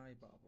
Ay, vamos.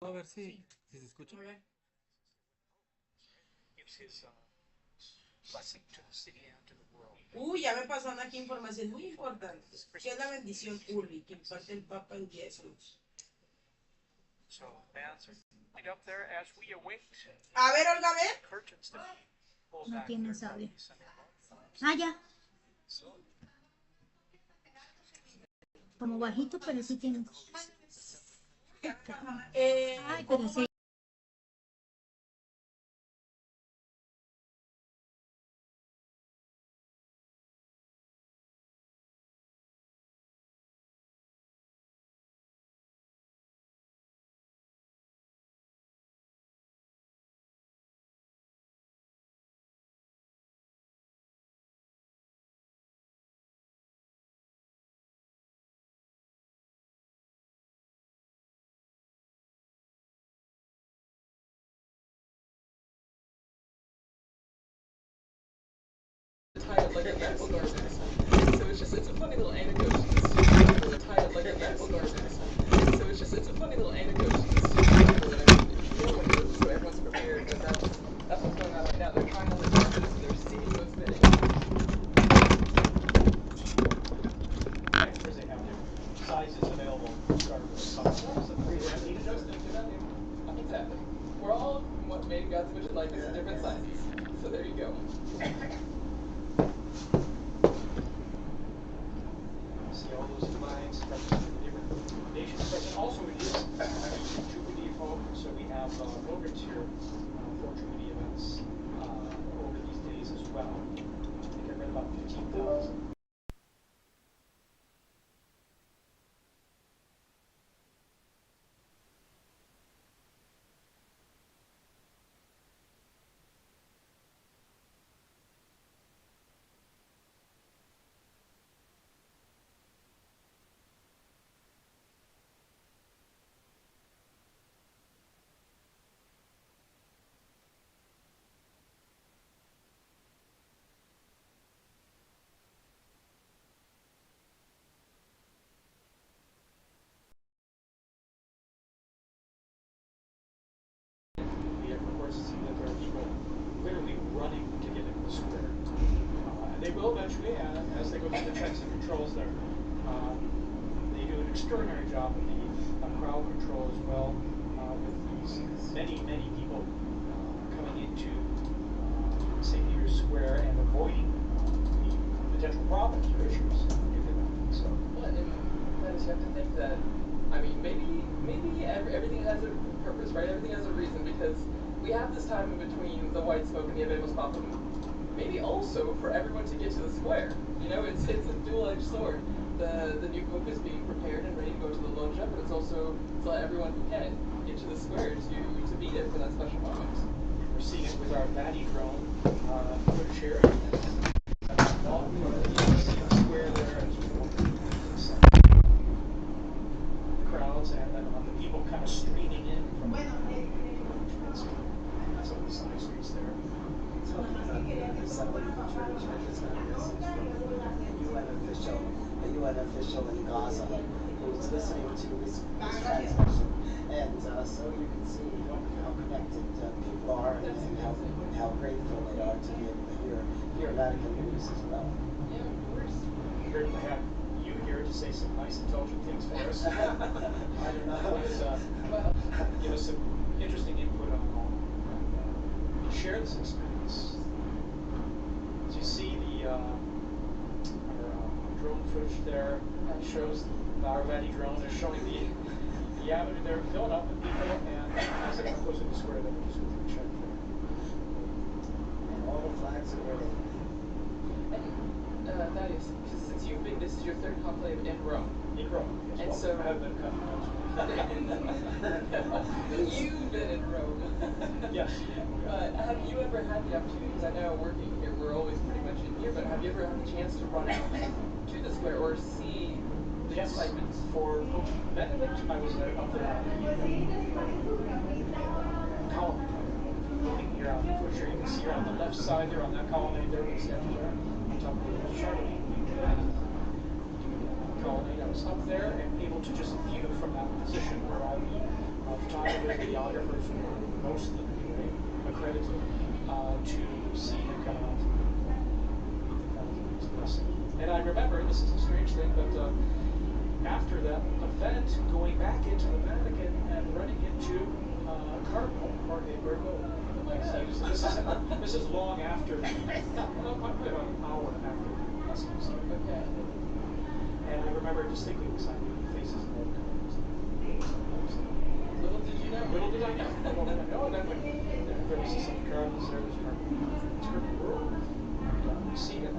A ver si se escucha. Uy, ya me pasaron aquí información muy importante. ¿Qué es la bendición Uli que imparte el Papa el día de su luz? A ver, Olga, a ver. No tienes audio. Ah, ya. Como bajito, pero sí tienes. Ay, pero sí. Tired like a medical garment. So it's a funny little anecdote. Tired like a medical garment. So it's a funny little anecdote. So everyone's prepared because that's what's going on right now. They're trying all the doctors and they're seeing what's fitting. Because they have their sizes available. Start with some Exactly. We're all made in God's image and likeness in different sizes. So there you go. see all those flags representing the different nations. But also it is 2D folk, so we have have programs here for community events over these days as well. I think I read about 15,000. Of course, see that there are people literally running to get into the square. And they will eventually, as they go through the checks and controls there. They do an extraordinary job of the crowd control as well, with these many people coming into St. Peter's Square and avoiding the potential problems or issues. So, Well, and that is, you have to think that, I mean, maybe everything has a purpose, right? Everything has a reason, because we have this time in between the white smoke and the Habemus Papam. Maybe also for everyone to get to the square. You know, it's a dual-edged sword. The new book is being prepared and ready to go to the loggia, but it's also to let everyone who can get to the square to be there for that special moment. we're seeing it with our Vati drone footage here. Square there as well. Crowds and then the people kind of streaming in from some of the side streets there. A UN official in Gaza who was listening to this transmission, and so you can see how connected people are and how grateful they are to be able to hear Vatican news as well. Yeah, of course. Great to have you here to say some nice, intelligent things for us. I don't know. Give us some interesting input on all and share this experience. As you see, our drone footage there shows our Vati drone is showing the avenue there filled up with people, and as they come closer to the square, then we'll just go through the check there. And all the flags are ready. And Thaddeus, since this is your third conclave in Rome. In Rome, yes. And Well, so- I have been a couple times. You've been in Rome. Yes. But have you ever had the opportunity, because I know working here, we're always pretty much in here, but have you ever had the chance to run out to the square or see the Yes, excitement? for Benedict, I was there up there on the column. Looking here on the footage here, you can see here on the left side there on that colonnade there, the statue there, on top of the Charlotte colonnade. I was up there and able to just view from that position where all the photographers, videographers were mostly accredited to see the come out. And I remember, this is a strange thing, but after that event, going back into the Vatican and running into Cardinal Jorge Bergo. This is long after, probably about an hour after the lesson started. Okay. And I remember distinctly the faces of all the Little did you know. Little did I know. Little did I know. And then when there was some cardinals there, was from the world. And we see it.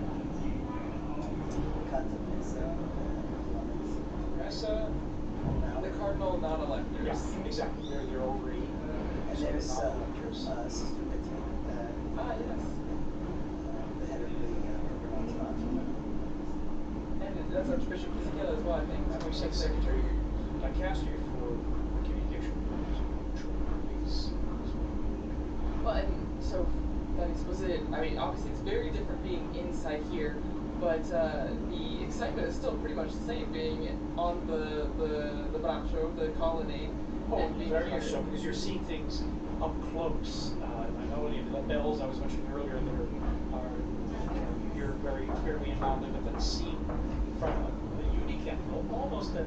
The cardinal non-electors. Yes, exactly. They're over 80. And there's Sister Betty, Yes. the head of the Order. And that's Archbishop Ezekiel as well, I think. I'm secretary, Lancaster for communication. Well, and so, was it, I mean, obviously it's very different being inside here, but the excitement is still pretty much the same, being on the braccio, the colonnade. Oh, and being very here. much so, because you're seeing things up close. I know the bells I was mentioning earlier that are you're very clearly in on them, but then seen from a unique angle, almost at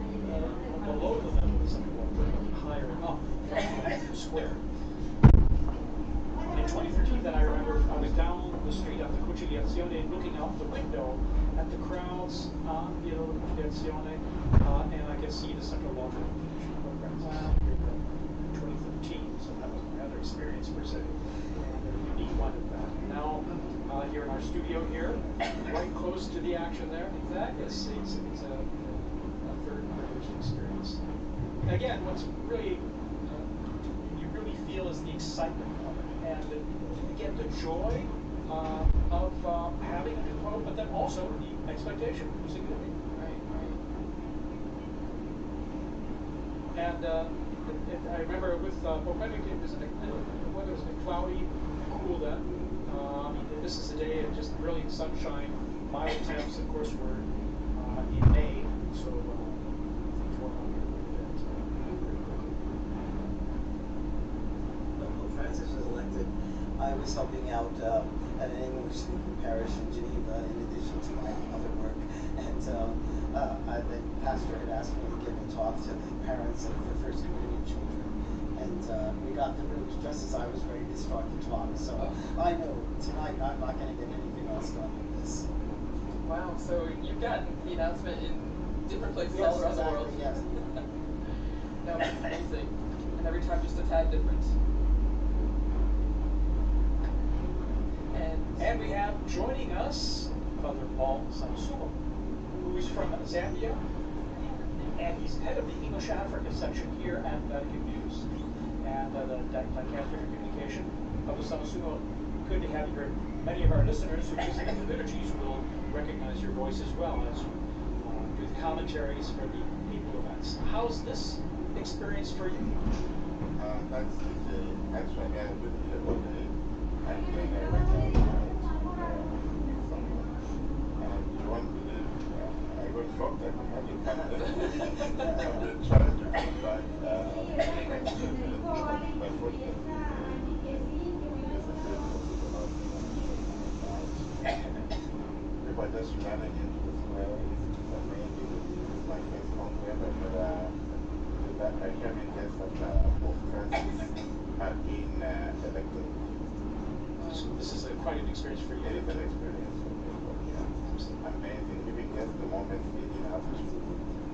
below the level of something higher up the square. In 2013, then I remember I was down the street at the Conciliazione looking out the window at the crowds on the Conciliazione, and I could see the central lodge. 2013. team. So that was my other experience per se, and a unique one at that. Now, here in our studio here, right close to the action there. Exactly. It's a third privileged experience. Again, what's really you really feel is the excitement of it, and again the joy of having a new home, but then also the expectation of losing it. And I remember with when it was the weather was a bit cloudy, cool then. This is a day of just brilliant sunshine. Mild temps, of course, were in May, so things were on When Francis was elected, I was helping out at an English-speaking parish in Geneva in addition to my other work. And the pastor had asked me to give a talk to the parents of the First Communion children. And we got there, it was just as I was ready to start the talk. So I know tonight I'm not going to get anything else done with this. Wow, so you've gotten the announcement in different places Yes, all around exactly, the world. yes. No, it's amazing. And every time just a tad different. And we have joining us Father Paul Samsumo, who is from Zambia, and he's head of the English Africa section here at Vatican News and the Dicastery Communication. Father Samsumo, good to have you here. Many of our listeners who visit the liturgies will recognize your voice as well as you do the commentaries for the papal events. How's this experience for you? That's actually I was here all day, and then I went out to meet someone, and you won't believe, I got shocked. I could hardly come there. I've been trying to come back, but fortunately, people are just running into the square. It's amazing. This is my first Cónclave, but I came in just after Pope Francis had been elected. So this is quite an experience for you. It is an experience for me, but yeah, it's amazing. Even just the moment leading up to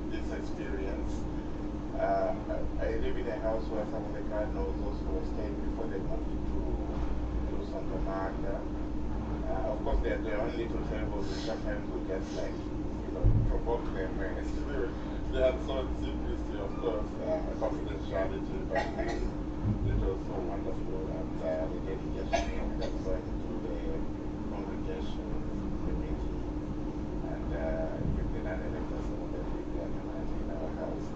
this experience. I live in a house where some of the cardinals also stayed before they moved to Santa Marta. Of course, they're only little tables, and sometimes we just provoke them. They have some simplicity, of course, confidentiality, but it was so wonderful. And the dedication of just going to the congregation, the meeting, and with the non-electors, some of them live there in our house.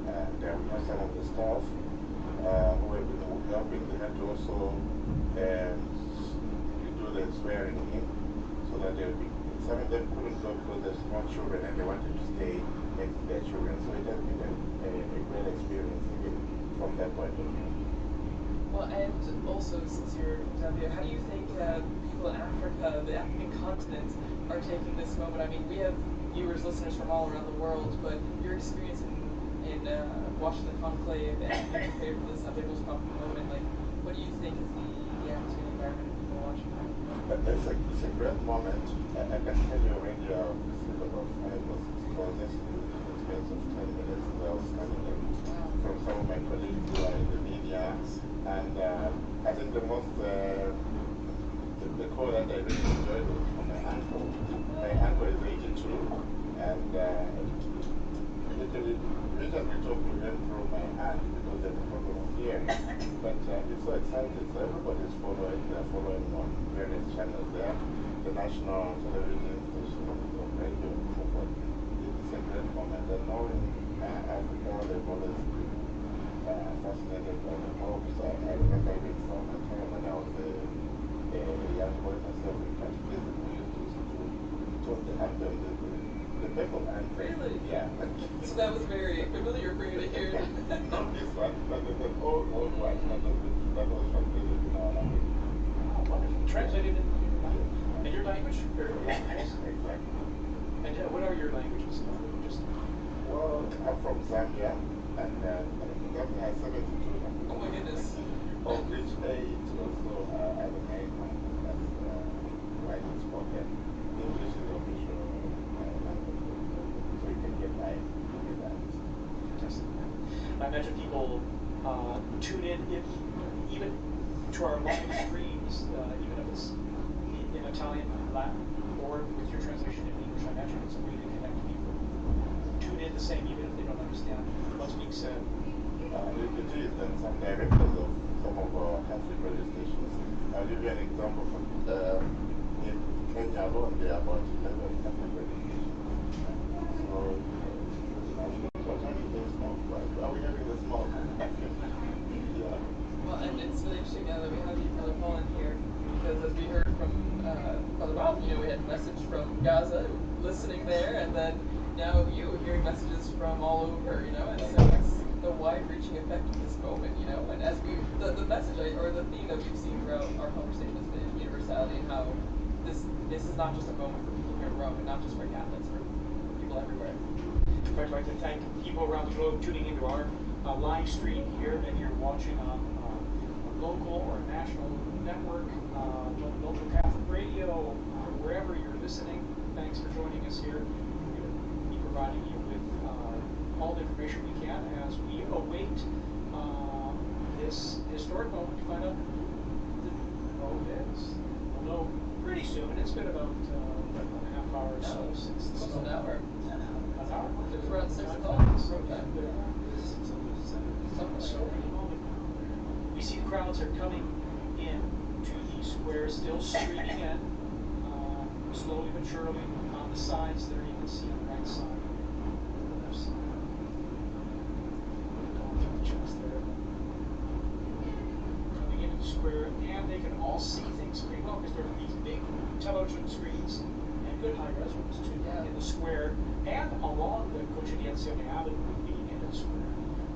And we have some of the staff who have been helping. They had to also do the swearing in so that they would be, some of them couldn't go because they're small children and they wanted to stay next to their children. So it has been a great experience even from that point of view. Well, and also, since you're from Zambia, how do you think people in Africa, the African continent, are taking this moment? I mean, we have viewers, listeners from all around the world, but your experience in watching the conclave and being prepared for this Habemus Papam moment, like, what do you think is the atmosphere and environment of people watching? It's a great moment. I can tell you already received about 5 or 6 calls just in the space of 10 minutes where I was coming in from some of my colleagues who are in the media. And I think the most, the call that I really enjoyed was from my uncle. My uncle is 82, and literally we talk to him through my aunt because there's a problem of hearing. But it's so exciting. So everybody's following. They're following on various channels there, the national television stations, the radio, and so forth. It's a great moment. And knowing Africa, they've always been fascinated by the popes. I remember even from a time when I was a young boy myself in catechism, we used to listen to the anthem, the papal anthem. Really? Yeah. So that was very familiar for you to hear. Not this one, but the old one, that was translated in our language. Translated in your language? Yes, exactly. And what are your languages? Well, I'm from Zambia, and Zambia has 72 languages. Oh my goodness. Of which 8 also are the main ones. That's widely spoken. English is the official language, so you can get by with that. I imagine people tune in even to our live streams, even if it's in Italian, Latin, or with your translation in English. I imagine it's a way to connect people. Tune in the same, even if they don't understand what's being said. It is, and some directors of some of our Catholic radio stations. I'll give you an example from in Kenya alone, there are about 11 Catholic radio stations. So, what time is the smoke? Are we having the smoke? Yeah. Well, and it's really interesting now that we have you, Brother Paul, in here, because as we heard from Brother Rob, you know, we had a message from Gaza listening there, and then now you hearing messages from all over, you know, and so it's the wide-reaching effect of this moment, you know, and as we, the message or the theme that we've seen throughout our conversation has been universality and how this is not just a moment for people here in Rome, and not just for Catholics, for people everywhere. In fact, I'd like to thank people around the globe tuning into our live stream here, and you're watching on a local or a national network, local Catholic radio, wherever you're listening. Thanks for joining us here. We're going to be providing you with all the information we can as we await this historic moment to find out who the new pope is. We'll know pretty soon. It's been about a half hour or so since the Almost an hour. An hour? It was around 6 o'clock. So we see crowds are coming in to the square, still streaming in, slowly but surely on the sides there. You can see on the right side, on the left side. Going through the chest there. Coming into the square, and they can all see things pretty well because there are these big television screens and good high res ones too in the square and along the Conciliazione Avenue leading into the square.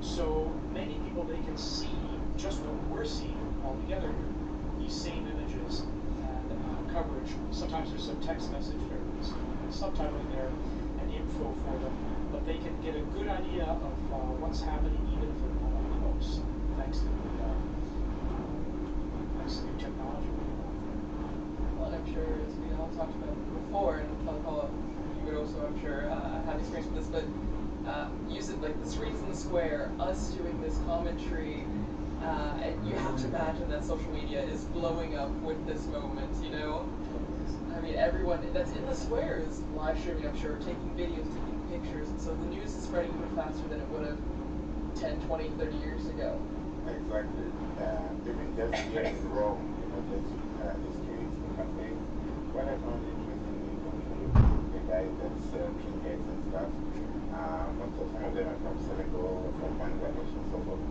So many people, they can see just what we're seeing all together here, these same images and coverage. Sometimes there's some text message, there's subtitling there and info for them, but they can get a good idea of what's happening even if they're not up close, thanks to the new technology. Well, and I'm sure, as we all talked about before, and Father Paul, you would also, I'm sure, have experience with this, but use it like the screens in the square, us doing this commentary, and you have to imagine that social media is blowing up with this moment, you know? I mean, everyone that's in the square is live streaming, I'm sure, taking videos, taking pictures, and so the news is spreading even faster than it would have 10, 20, 30 years ago. Exactly. Even just here in Rome, you know, just the streets, the cafe. What I found interesting is the guys that's trinkets and stuff. Some of them are from Senegal, from Bangladesh, and so forth.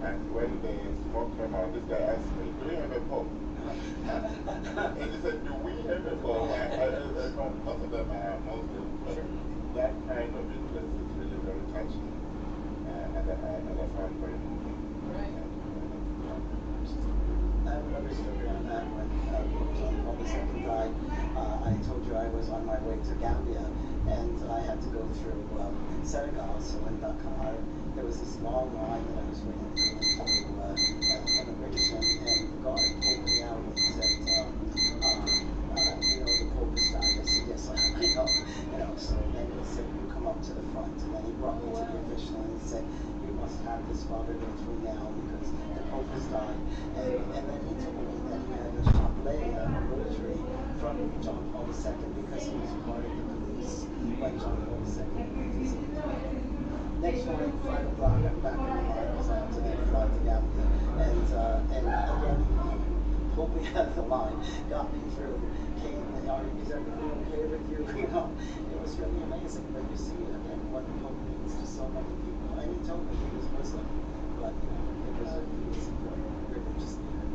And when the smoke came out, this guy asked me, "Do we have a pope?" And he said, "Do we have a pope?" Most of them are Muslims, but that kind of interest is really very touching. And I found very moving. Right. I have another story on that. When John Paul II died, I told you I was on my way to Gambia, and I had to go through Senegal. So in Dakar, there was this long line that I was waiting to go into immigration, and the guard pulled me out and said, you know, the Pope is dying. I said, yes, I know. You know, so then he said, you come up to the front, and then he brought me to the official, and he said, you must have this father go through now because the Pope has died. And then he told me that he had a chapelet, a rosary from John Paul II because he was part of the police when John Paul II died. Next morning, 5 o'clock, I'm back in the line because I have to then fly to Gambia. And again, he pulled me out of the line, got me through, came, is everything okay with you? You know, it was really amazing. But you see, again, what the Pope means to so many people. And he told me he was Muslim, but he was religious leader.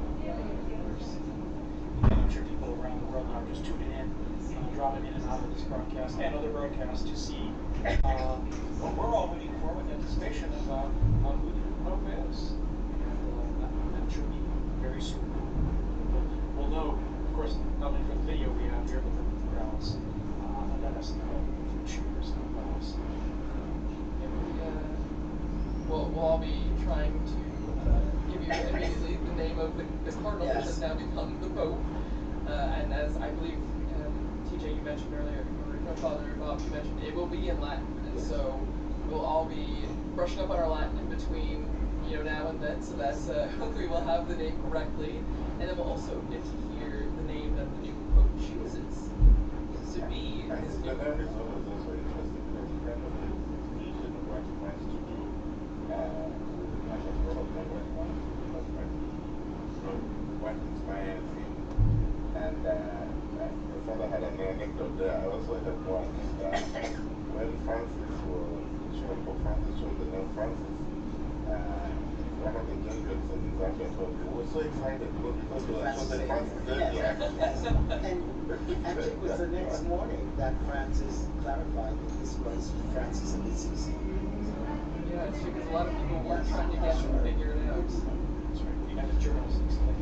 And I'm sure people around the world are just tuning in, dropping in and out of this broadcast and other broadcasts to see what we're all waiting for with anticipation of who the new Pope is. And that should be very soon. We'll know, of course, not only from the video we have here, but the crowds let us know through cheers and applause. We'll all be trying to give you immediately the name of the cardinal, which has now become the Pope. And as I believe, TJ, you mentioned earlier, or Father Bob, you mentioned, it will be in Latin. And so we'll all be brushing up on our Latin in between now and then, so that hopefully we'll have the name correctly, and then we'll also get to hear the name that the new Pope chooses to be I his think new the name is always also interesting because it kind of gives vision of what he wants to do with the National World and what he wants to do personally. So what inspires him. And the father had an anecdote there. I also had one. When Francis was, Pope Francis chose the name Francis, one of the Jesuits in Zambia told me, we were so excited because we thought we had chosen Francis earlier. Yes. And actually, it was the next morning that Francis clarified that this was Francis of Assisi. Yeah, it's because a lot of people were trying to get him to figure it out. That's right. You have the journals and stuff.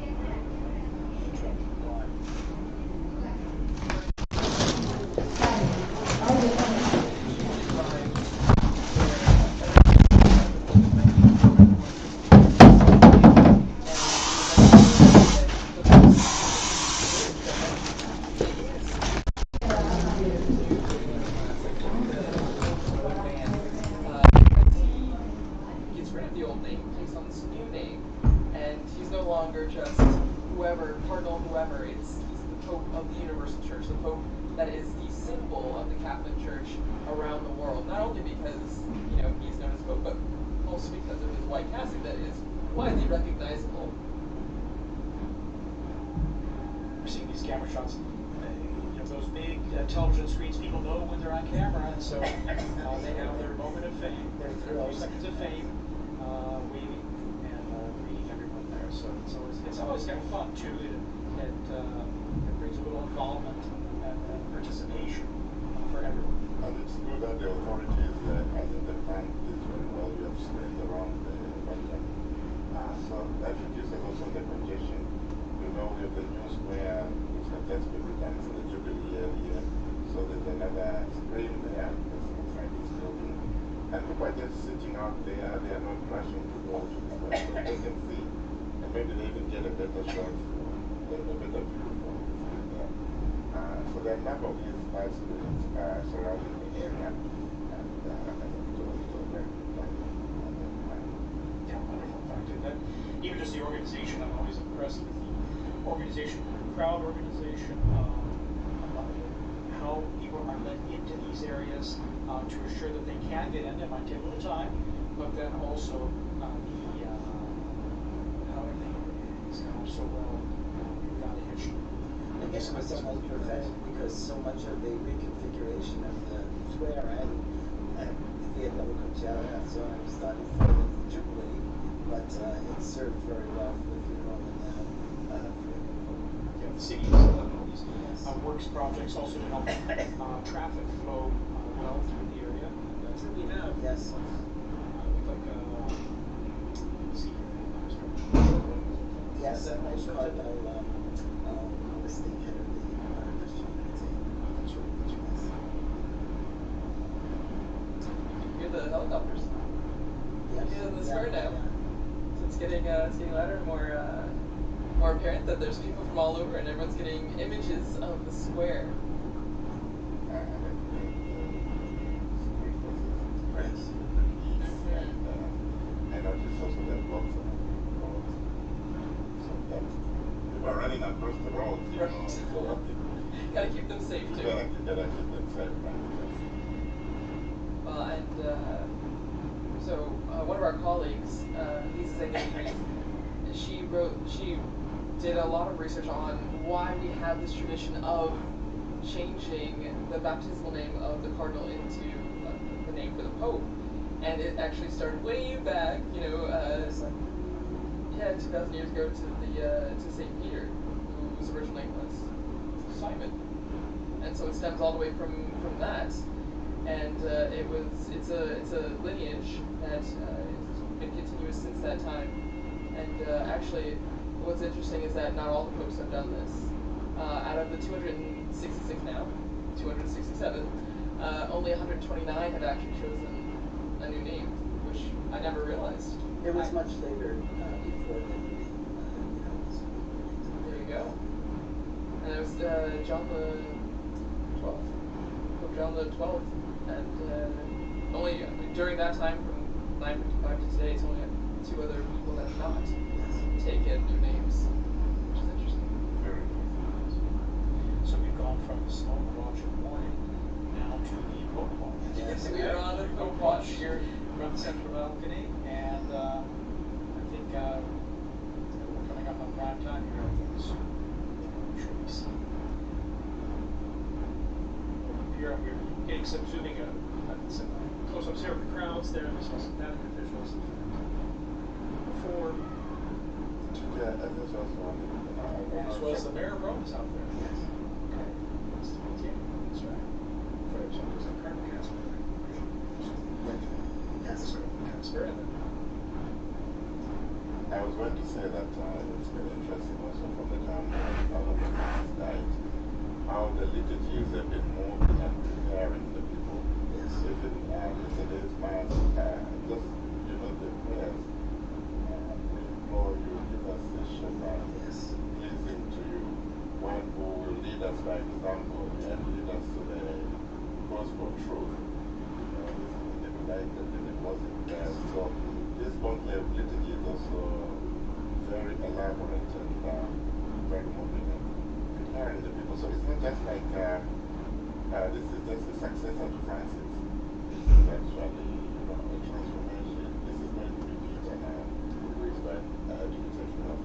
Gets rid of the old name, takes on this new name, and he's no longer just whoever, Cardinal whoever, he's the Pope of the Universal Church, the Pope that is the symbol of the Catholic Church around the world, not only because, he's known as Pope, but also because of his white cassock that is widely recognizable. We're seeing these camera shots. Those big television screens, people know when they're on camera, and so they have their moment of fame, their few seconds of fame, waving and greeting everyone there. So it's always kind of fun too. It brings a little involvement and participation for everyone. And it's good that the authorities at the time is very well. You have stayed around the Vatican. So that reduces also the congestion. We have the new square, which has just been done for the Jubilee area. So there's another screen there that's inside this building. And people are just sitting out there, they are not rushing to go to the square. So they can see, and maybe they even get a better shot, a better view from there. So there are a number of these large screens surrounding the area. And I think it's also very Yeah, wonderful fact. And then even just the organization, I'm always impressed with the organization, crowd organization, how people are led into these areas to assure that they can get in. It might take a little time, but then also how everything is kind of so well without a hitch. I guess it was almost prophetic because so much of the reconfiguration of the square and the Coachella, so I was starting for the Jubilee, but it served very well for the funeral and The city's these works projects also to help traffic flow well through the area. That's what we have. yes. Like, let's see Yes, and I Cardinal was the head of the Christian community. That's right. Hear the helicopters. Yes. Yeah, the square now. Yeah. So it's getting louder and more apparent that there's people from all over and everyone's getting images of the square. Friends. And I noticed also that lots of people are running across the road, Right. so Gotta keep them safe you too. gotta keep them safe. Well, and so one of our colleagues, Lisa Zegani, she did a lot of research on why we have this tradition of changing the baptismal name of the cardinal into the name for the pope, and it actually started way back, 2,000 years ago to Saint Peter, whose original name was Simon, and so it stems all the way from that, and it's a lineage that has been continuous since that time, and actually. What's interesting is that not all the popes have done this. Out of the 266 now, 267, only 129 have actually chosen a new name, which I never realized. It was much later before the There you go. And it was John the 12th, Pope John the 12th, and only during that time, from 955 to today, it's only two other people that have not taken new names, which is interesting. Very good. So we've gone from the smoke watch in the morning now to the Pope watch. Yes, we are on the Pope Pope watch watch. here around the central balcony, and I think we're coming up on prime time here. I think soon. I'm sure we see. Here we're getting some zooming some close-ups here of the crowds there. There's some Vatican officials. Before, Yeah, and this was one. as well as the mayor of Rome is out there. Yes. Okay. Nice to meet you. That's right. For example, there's a Cardinal Casper. Yes. Casper. I was going to say that it's been interesting also from the time all of the monks died, how the liturgies have been moved and preparing the people. Yes. Even yesterday's mass, just, you know, the prayers, Lord, you give us this Shabbat, Yes. pleasing to you, one who will lead us by example and lead us to the gospel truth. The light that it wasn't there. So this conclave liturgy is also very elaborate and very moving and preparing the people. So it's not just like this is just a successor to Francis. This is actually, you know, a transformation. This is going to be Peter now, who is the education of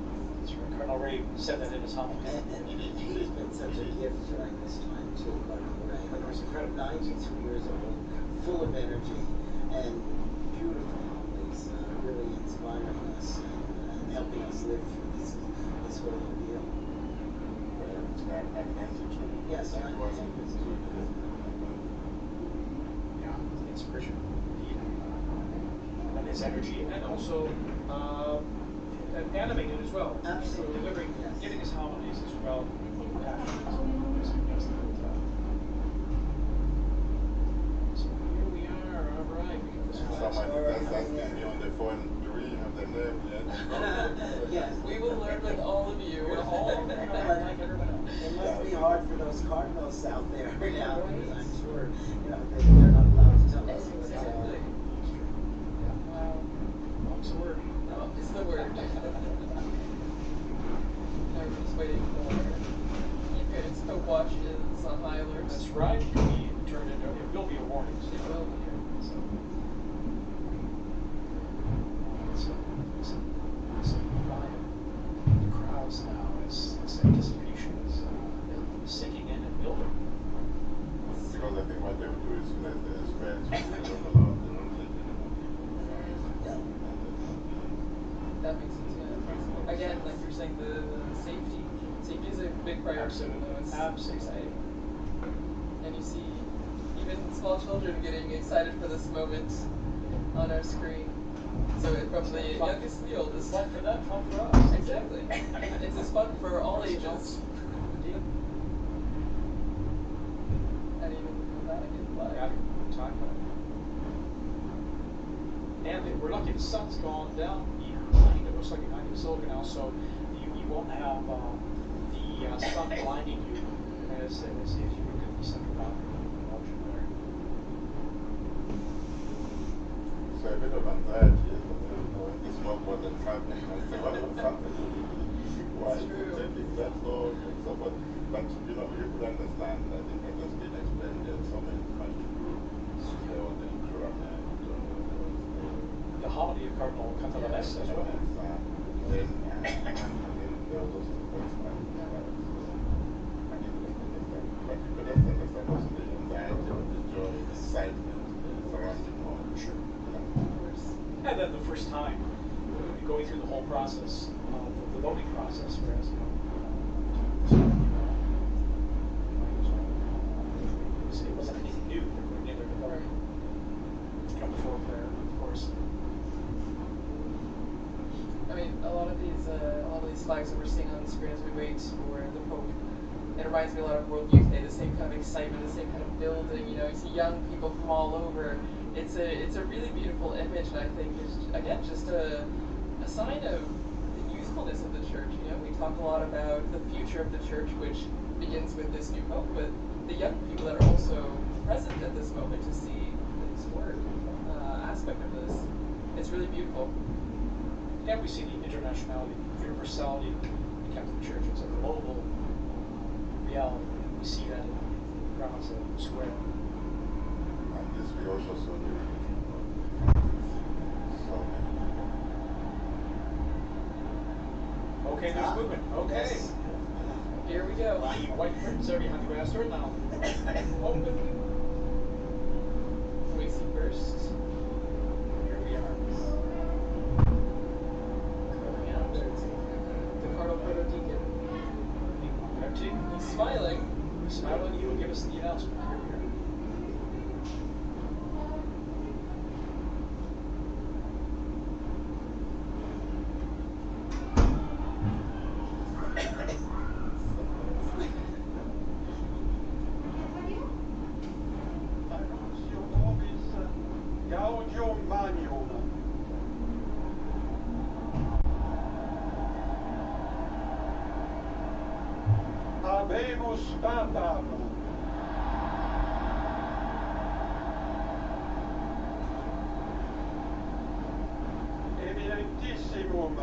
this. Cardinal Ray said that in his homily. And he's been such a gift during this time too, Cardinal Ray. It was incredible. 92 years old, full of energy, and beautiful homilies, really inspiring us and helping us live through this whole ordeal. And 92. Yes, That was 92. Yeah, inspiration. And his energy, and also animated as well. Absolutely, Delivering, yes. giving his homilies as well. So here we are, all right. We have this class. Someone is just asking me on the phone, do we have the name yet? Yes. We will learn with all of you. We're all like everyone else. It must be hard for those cardinals out there now, because I'm sure, you know, they're not allowed to tell us what's Exactly. Wow. What's the word? No, it's the word. Now we're just waiting for Unitarian's Pope Watch is on high alert. That's right. We turned into, it will be a warning. It will be. So, it's a quiet. The crowds now, as anticipation is sinking in and building. Because I think what they would do is let the spreads, they don't allow, they don't let anyone people. That makes sense, yeah. Again, like you're saying, the safety. Safety is a big priority. It's Absolutely. exciting. And you see even small children getting excited for this moment on our screen. So from the youngest to the oldest. Fun for them, fun for us. Exactly. It's as fun for all ages. Indeed. And even the Vatican flag. Yeah, talk about it. And we're lucky the sun's gone down behind. It looks like behind the basilica now, so you won't have the sun blinding you as if you were in the central balcony watching there. So a bit of anxiety, the smoke wasn't traveling, I said, what was happening? Why is it taking that long and so forth? But, you know, you could understand, I think it has been explained, there's so many country groups, you know, the Juramen, The homily of Cardinal Cónclave as well. then there was also the first time. But you could also understand also the anxiety or the joy, the excitement surrounding all. Sure. Of course. And then the first time going through the whole process, the voting process, whereas it wasn't anything new. They were getting the vote. Before prayer, of course. I mean, a lot of these flags that we're seeing on the screen as we wait for the Pope, it reminds me a lot of World Youth Day, the same kind of excitement, the same kind of building, you know, you see young people from all over. It's a really beautiful image, and I think is, again, just a sign of the youthfulness of the church. You know, we talk a lot about the future of the church, which begins with this new Pope, but the young people that are also present at this moment to see this work aspect of this, it's really beautiful. And we see the internationality, universality of the Catholic Church. It's a global reality. We see that in the grounds of the square. And this we also saw during Okay, there's movement. Okay. Yes. Here we go. The white curtains are behind the glass door now. Open. We see first. Here we are. Coming out. The Cardinal Proto-Deacon. Empty. He's smiling. Smiling, he will give us the announcement. Here we are. Habemus Papam. Eminentissimum,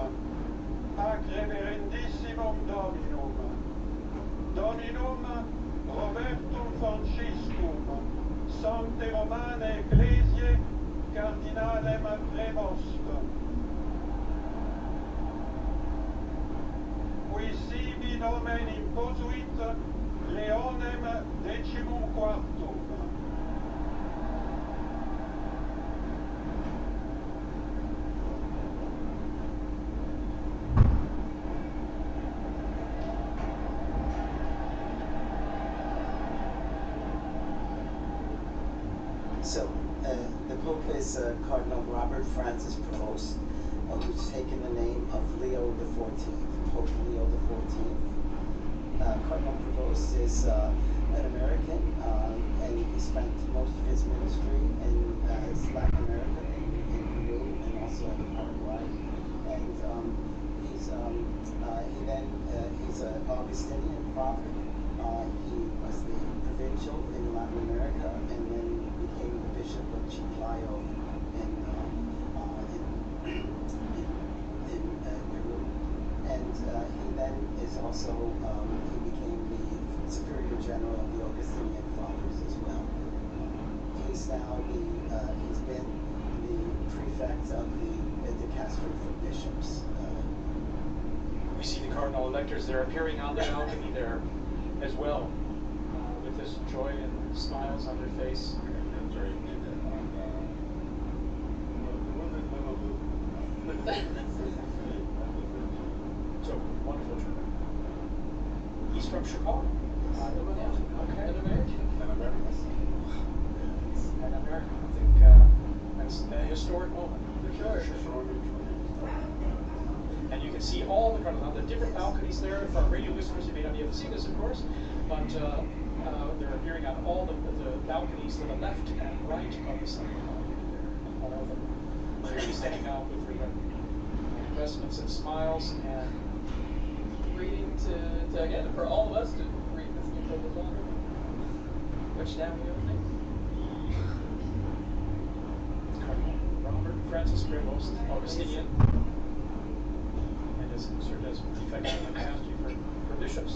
ac reverendissimum Dominum, Dominum Robertum Franciscum, Sancte Romane Ecclesiae, Cardinalem Premost. Qui sibi nomen imposuit Leonem decimum quartum. So, the Pope is Cardinal Robert Francis Prevost, who's taken the name of Leo XIV, Pope Leo XIV. Cardinal Prevost is an American, and he spent most of his ministry in Latin America, in Peru, and also in Paraguay. And he's an Augustinian father. He was the provincial in Latin America, and then became the Bishop of Chiclayo in Peru. And he then is also, he became the Superior General of the Augustinian Fathers as well. He's now he's been the prefect of the dicastery for bishops. We see the cardinal electors. They're appearing on the balcony there as well, with this joy and smiles on their face. So wonderful trip. He's from Chicago. Okay. An American. An American. I think that's a historic moment. For sure. And you can see all the cardinals on the different balconies there. For our radio listeners, you may not be able to see this, of course, but they're appearing on all the balconies to the left and right of the center. All of them clearly standing out with their vestments and smiles and reading to again, for all of us to read this new book as well. Which now we opening? Cardinal Robert Francis Prevost, Augustinian, and has served as prefect of the dicastery for bishops.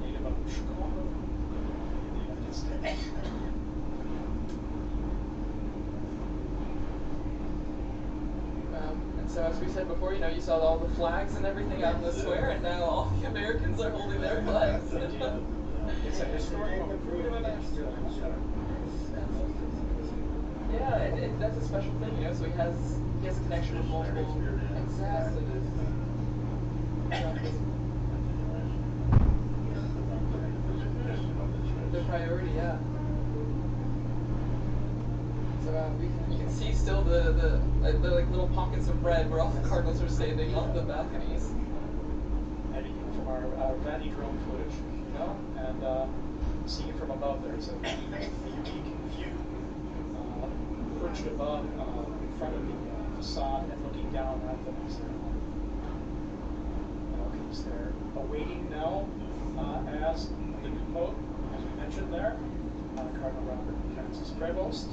Native of Chicago in the United States. And so as we said before, you know, you saw all the flags and everything out in the square, and now all the Americans are holding their flags. It's a historic moment. Yeah, that's a special thing, you know. So he has a connection with multiple. Exactly. The priority, yeah. So you can see still the like little pockets of red where all the cardinals are standing on the balconies. Editing from our Vanny drone footage, you know, and seeing it from above there. It's a unique view. Perched above, in front of the facade and looking down at them as they're balconies there. Awaiting now as the new Pope, as we mentioned there, Cardinal Robert Francis Prevost,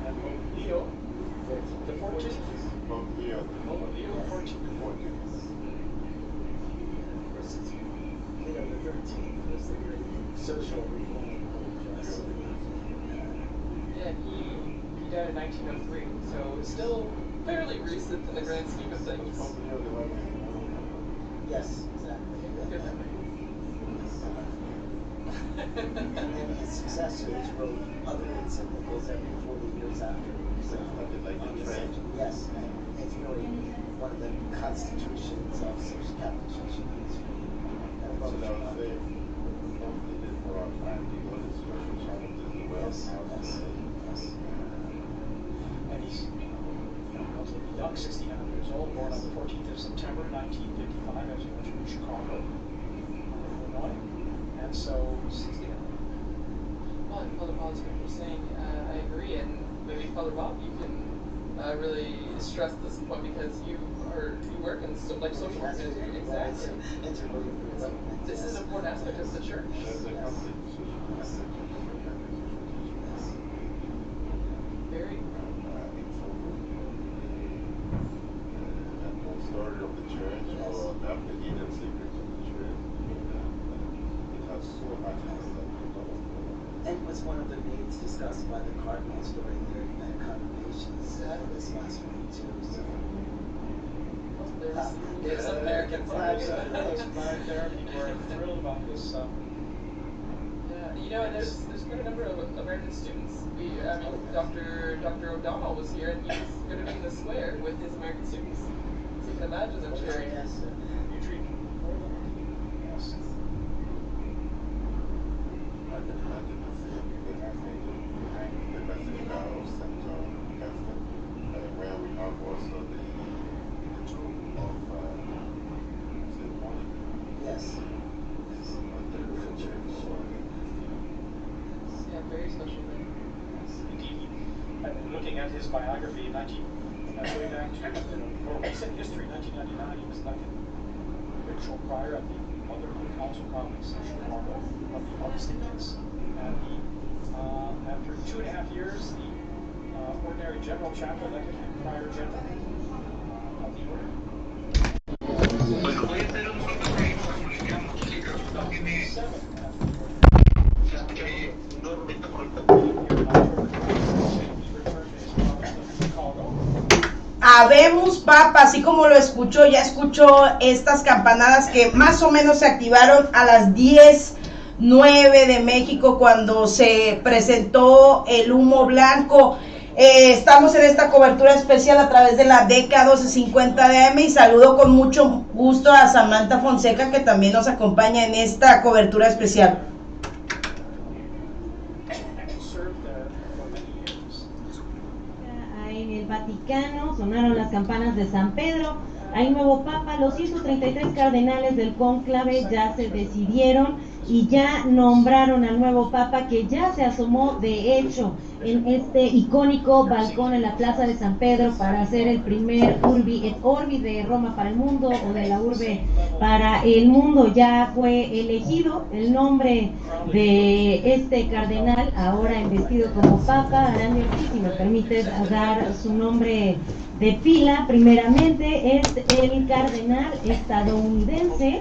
and Pope Leo The 14th? Pope Leo. Oh, Leo 14th. Leo the 13th was the great social reform. Yeah, he died in 1903, so still fairly recent in the grand scheme of things. Pope Leo the 11th. Yes, exactly. Good memory. And then his successors wrote other encyclicals every 40 years after. So, Like the trend. yes, and it's really one of the constitutions of social Catholic social history. So that was the Pope did it for our time. He got his social challenges as well. Yes, yes. And he's relatively young, 69 years old, born on the 14th of September, 1955, as you mentioned, in Chicago, Illinois. And so, 69. Well, and Father Paul's for saying, I agree, and maybe Father Bob, you can really stress this point because you work in social work. Exactly. This is an important aspect of the church. That's a Catholic social message. Very. The story of the church or the hidden secrets of the church. It has so much to And was one of the needs discussed by the cardinals during their congregations this last week too. So. There's some American flags. There, people are thrilled about this. Yeah, and there's quite a number of American students. Dr. O'Donnell was here, and he was going to be in the square with his American students. So you can imagine them cheering. Yes. You treat more than yes. I can imagine the same because I think behind the Basilica of St. Augustine, where we have also the tomb of St. Monica. Yes. It's not the real church. Yeah, very special thing. Indeed, I've been looking at his biography in going back to more recent history, 1999, he was elected provincial prior at the Mother Council Conference in Chicago of the Augustinians. And he, after 2.5 years, the ordinary general chapter elected him prior general of the order. Habemus Papa, así como lo escuchó, ya escuchó estas campanadas que más o menos se activaron a las 10:09 de México cuando se presentó el humo blanco. Estamos en esta cobertura especial a través de la DK 1250 de AM y saludo con mucho gusto a Samantha Fonseca que también nos acompaña en esta cobertura especial. En el Vaticano sonaron las campanas de San Pedro, hay nuevo papa, los 133 cardenales del Cónclave ya se decidieron y ya nombraron al nuevo papa que ya se asomó de hecho en este icónico balcón en la plaza de San Pedro para ser el primer urbi et orbi de Roma para el mundo o de la urbe para el mundo. Ya fue elegido el nombre de este cardenal ahora investido como papa. Aranio, si me permites dar su nombre de pila, primeramente es el cardenal estadounidense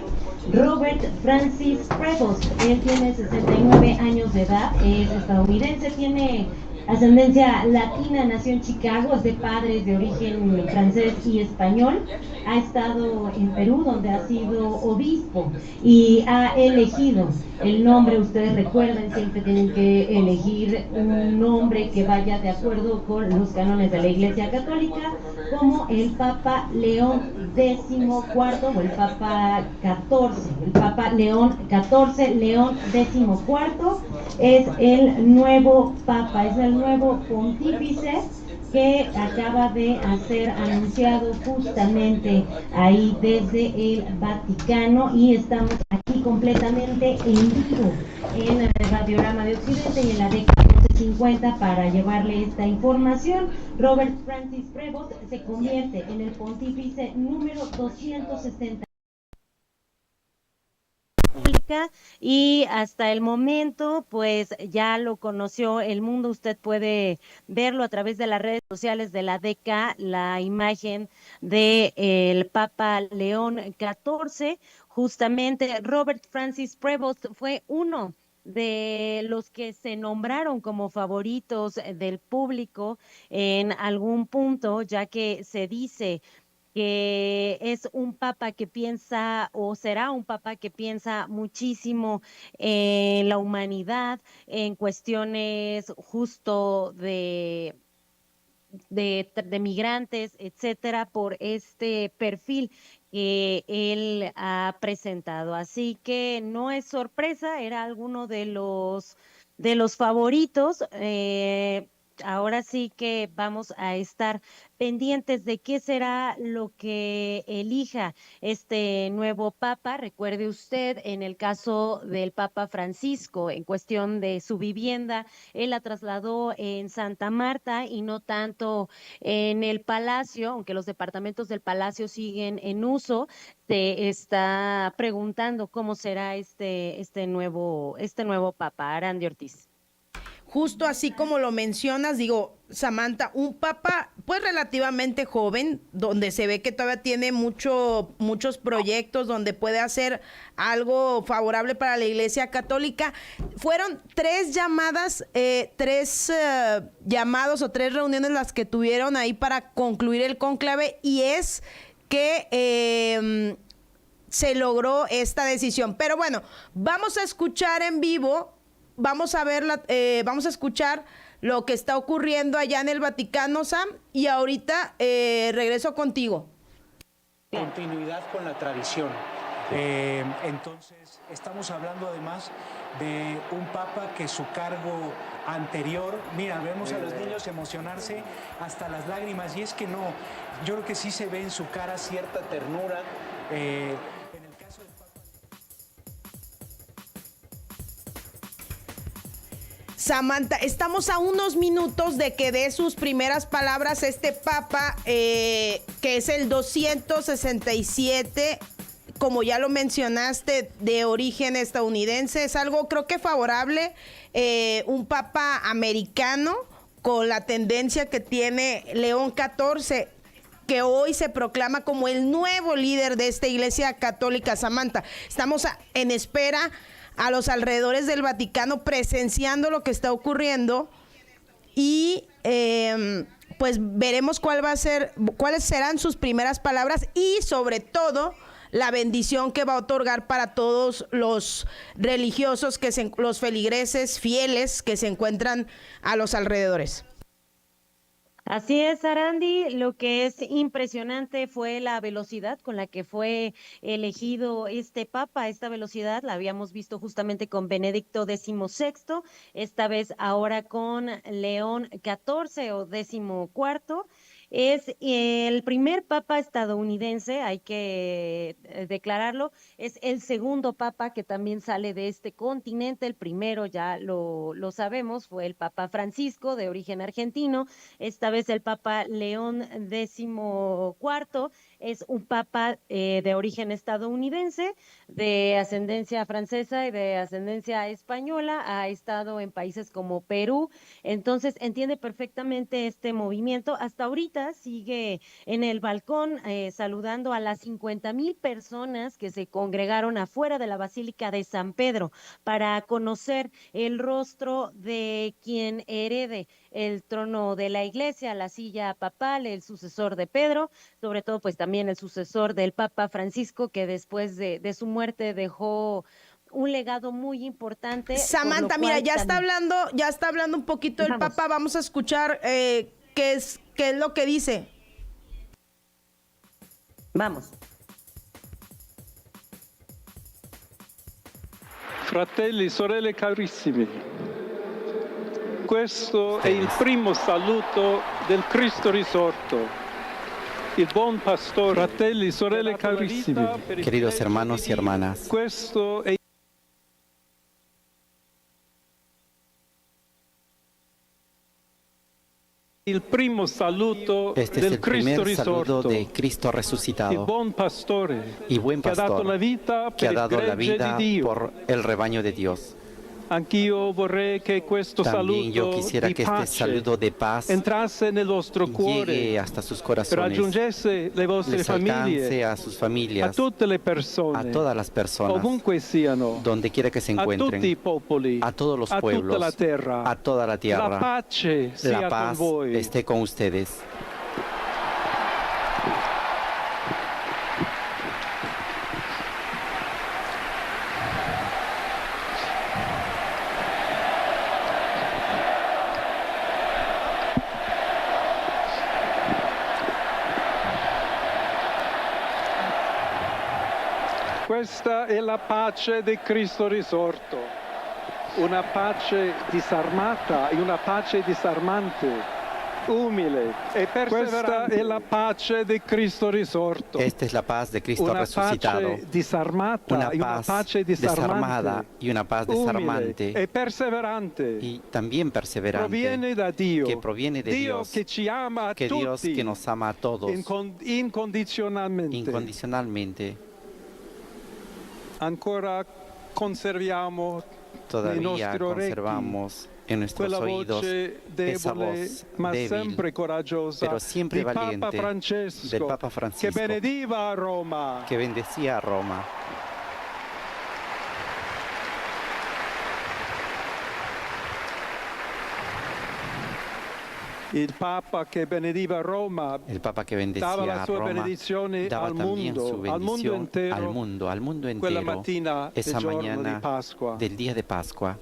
Robert Francis Prevost. Él tiene 69 años de edad, es estadounidense, tiene ascendencia latina, nació en Chicago, es de padres de origen francés y español, ha estado en Perú donde ha sido obispo y ha elegido el nombre. Ustedes recuerden, siempre tienen que elegir un nombre que vaya de acuerdo con los cánones de la Iglesia Católica, como el Papa León XIV o el Papa XIV. El Papa León XIV, León XIV, es el nuevo Papa, es el nuevo pontífice que acaba de ser anunciado justamente ahí desde el Vaticano, y estamos aquí completamente en vivo en el Radiorama de Occidente y en la década 50 para llevarle esta información. Robert Francis Prevost se convierte en el pontífice número 260 pública y hasta el momento pues ya lo conoció el mundo. Usted puede verlo a través de las redes sociales de la DK, la imagen de el Papa León XIV. Justamente Robert Francis Prevost fue uno de los que se nombraron como favoritos del público en algún punto, ya que se dice que es un papa que piensa o será un papa que piensa muchísimo en la humanidad, en cuestiones justo de migrantes, etcétera, por este perfil que él ha presentado. Así que no es sorpresa, era alguno de los favoritos. Ahora sí que vamos a estar pendientes de qué será lo que elija este nuevo papa. Recuerde usted, en el caso del Papa Francisco, en cuestión de su vivienda, él la trasladó en Santa Marta y no tanto en el Palacio, aunque los departamentos del Palacio siguen en uso. Se está preguntando cómo será este nuevo papa, Arandi Ortiz. Justo así como lo mencionas, digo, Samantha, un papa pues relativamente joven, donde se ve que todavía tiene muchos proyectos, donde puede hacer algo favorable para la Iglesia Católica. Fueron tres llamados o tres reuniones las que tuvieron ahí para concluir el cónclave, y es que se logró esta decisión. Pero bueno, vamos a escuchar en vivo. Vamos a escuchar lo que está ocurriendo allá en el Vaticano, Sam, y ahorita regreso contigo. Continuidad con la tradición. Entonces, estamos hablando además de un papa que su cargo anterior, mira, vemos a los niños emocionarse hasta las lágrimas, y es que no, yo creo que sí se ve en su cara cierta ternura. En el caso del papa... Samantha, estamos a unos minutos de que dé sus primeras palabras este papa, que es el 267, como ya lo mencionaste, de origen estadounidense. Es algo, creo que favorable, un papa americano con la tendencia que tiene León XIV, que hoy se proclama como el nuevo líder de esta Iglesia Católica. Samantha, estamos en espera a los alrededores del Vaticano, presenciando lo que está ocurriendo, y pues veremos cuáles serán sus primeras palabras, y sobre todo la bendición que va a otorgar para todos los religiosos, los feligreses fieles que se encuentran a los alrededores. Así es, Arandi. Lo que es impresionante fue la velocidad con la que fue elegido este papa. Esta velocidad la habíamos visto justamente con Benedicto XVI, esta vez ahora con León XIV o XIV. Es el primer papa estadounidense, hay que declararlo. Es el segundo papa que también sale de este continente. El primero, ya lo sabemos, fue el Papa Francisco, de origen argentino. Esta vez el Papa León XIV es un papa de origen estadounidense, de ascendencia francesa y de ascendencia española. Ha estado en países como Perú, entonces entiende perfectamente este movimiento. Hasta ahorita sigue en el balcón saludando a las 50,000 personas que se congregaron afuera de la Basílica de San Pedro para conocer el rostro de quien herede el trono de la Iglesia, la silla papal, el sucesor de Pedro, sobre todo pues también el sucesor del Papa Francisco, que después de su muerte dejó un legado muy importante. Samantha, mira, ya está hablando un poquito el Papa. Vamos a escuchar qué es lo que dice. Vamos. Fratelli e sorelle carissimi, questo è il primo saluto del Cristo risorto, il buon pastore. Fratelli e sorelle carissimi, Queridos hermanos y hermanas, questo è Il primo saluto Este es del el Cristo primer saludo risorto, de Cristo il resucitado buon pastore y buen che ha dato la pastor vita que per ha il dado la gregge vida di Dio. por el rebaño de Dios. Anch'io vorrei che questo También yo saluto quisiera di que este pace saludo de paz entrasse nel vostro cuore, llegue hasta sus corazones, raggiungesse le vostre les alcance famiglie, a sus a familias, tutte le a persone, todas las personas, ovunque siano, donde quiera que se a tutti i encuentren, popoli, a todos los a tutta la pueblos, terra. a toda la La tierra. pace sia La con paz voi. esté con ustedes. Questa è la pace di Cristo risorto, una pace disarmata e una pace disarmante, umile e perseverante. Questa è la pace di Cristo risorto. Esta es la paz de Cristo Una resucitado. pace disarmata Una e una paz pace desarmada disarmante, y una paz umile desarmante e perseverante. y también perseverante Proviene da Dio, que proviene de Dio Dios, che ci ama a que Dios tutti que nos ama a todos incondizionalmente. incondicionalmente. Ancora conserviamo nei Todavía nostri orecchi conservamos en nuestros quella oídos voce esa debole voz ma débil, sempre coraggiosa pero siempre di Papa valiente Francesco, del Papa che Francisco, benediva a Roma. que bendecía a Roma. Il Papa che benediva Roma El Papa que dava bendecía la a sua Roma benedizione daba al también su mondo bendición intero, al mundo quella entero, mattina del esa giorno di mañana Pasqua. del día de Pascua.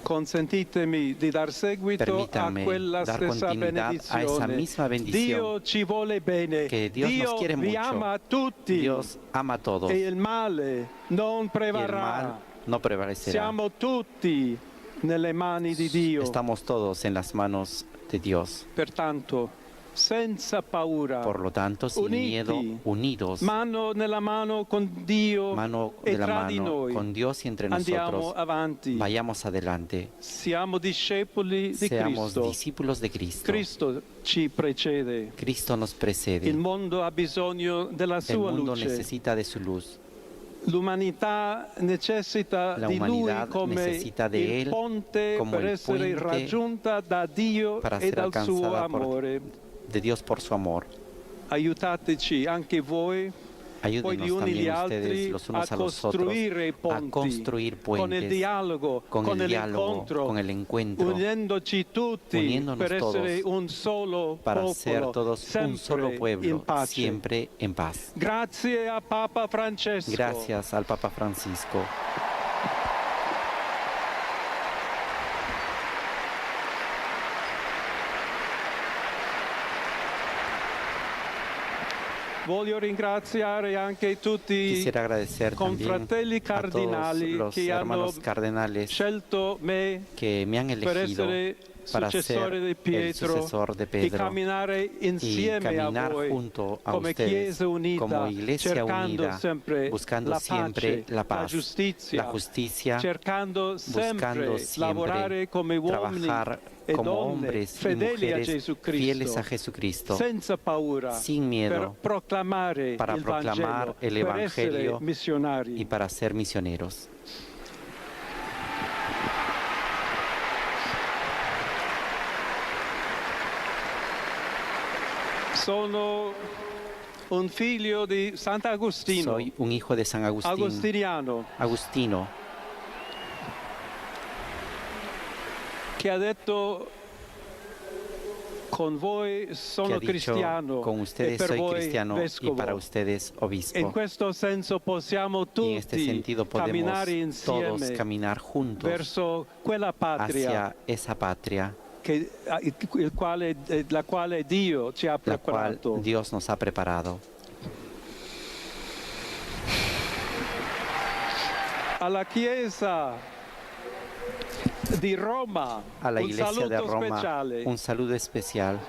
Consentitemi di dar seguito a Permítame quella dar stessa continuidad a esa benedizione. misma bendición. Dio ci vuole bene, Que Dios Dio nos quiere vi mucho. ama a tutti Dios ama a todos e y il male non el prevarrà. mal no prevalecerá. Siamo tutti nelle mani di Dio. Estamos todos en las manos de Dios. Pertanto, senza paura, Por lo tanto, sin uniti, miedo, unidos, mano nella mano con Dio mano e de la tra di mano noi, con Dios y entre andiamo nosotros. avanti. Vayamos adelante. Siamo discepoli di Seamos Cristo. discípulos de Cristo. Cristo ci precede. Cristo nos precede. Il mondo ha bisogno della El sua mundo luce. necesita de su luz. L'umanità necessita La di Lui humanidad come necesita de il Él ponte como per el essere puente raggiunta da Dio para e ser dal suo alcanzada amore. de Dios por su amor. Aiutateci anche voi, poi gli Ayúdenos uni gli también altri, ustedes, los unos a a los otros, costruire i a ponti construir con il puentes, dialogo, con el diálogo, l'incontro, con el encuentro, uniendoci tutti uniéndonos per essere todos, un solo para ser popolo, todos un sempre solo in pueblo, pace. siempre en paz. Grazie a Papa Francesco. Gracias al Papa Francisco. Voglio ringraziare anche tutti Quisiera agradecer i también confratelli a todos cardinali los che hanno hermanos cardenales scelto me que me han per elegido essere para ser successore di el Pietro sucesor de e Pedro camminare y insieme a caminar voi junto a come ustedes Chiesa unita, como iglesia cercando unida, sempre buscando la siempre pace, la paz, giustizia, la justicia, cercando sempre buscando siempre lavorare come uomini trabajar e como donne hombres y fedeli a mujeres Gesù fieles Cristo, a Jesucristo, senza paura, sin miedo, per proclamare para il proclamar Vangelo, el per essere Evangelio missionari. y para ser misioneros. Sono un figlio di Sant'Agostino, Soy un hijo de San Agustín, agostiniano, Agustino, che ha detto con voi que sono ha dicho, cristiano con e ustedes per soy voi cristiano y vescovo. para ustedes In obispo. questo senso possiamo Y en este tutti sentido podemos camminare todos insieme caminar juntos verso quella patria hacia esa patria, la quale Dio ci ha la cual preparato. Dios nos ha preparado. Alla Chiesa di Roma, A la un iglesia saluto de Roma, speciale. un saludo especial.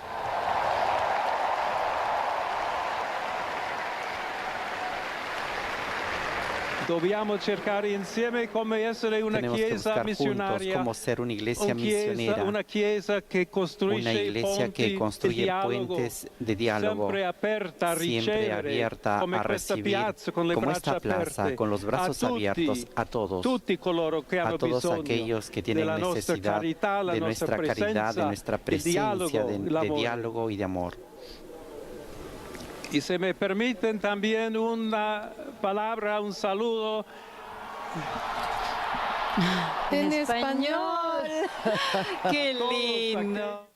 Dobbiamo cercare insieme come essere una Tenemos que chiesa buscar juntos missionaria, cómo ser una iglesia misionera, una chiesa che una costruisce i iglesia que ponti di construye dialogo, puentes de diálogo, sempre aperta a siempre ricevere, abierta come a questa recibir, piazza con le como braccia esta plaza, aperte, con los brazos abiertos a todos, tutti coloro che hanno a todos bisogno aquellos que tienen della nostra necesidad carità, la de nostra nuestra caridad, de presenza, nuestra il presencia, dialogo, il de lavoro. diálogo y de amor. Y se me permiten también una palabra, un saludo. En español. Qué lindo.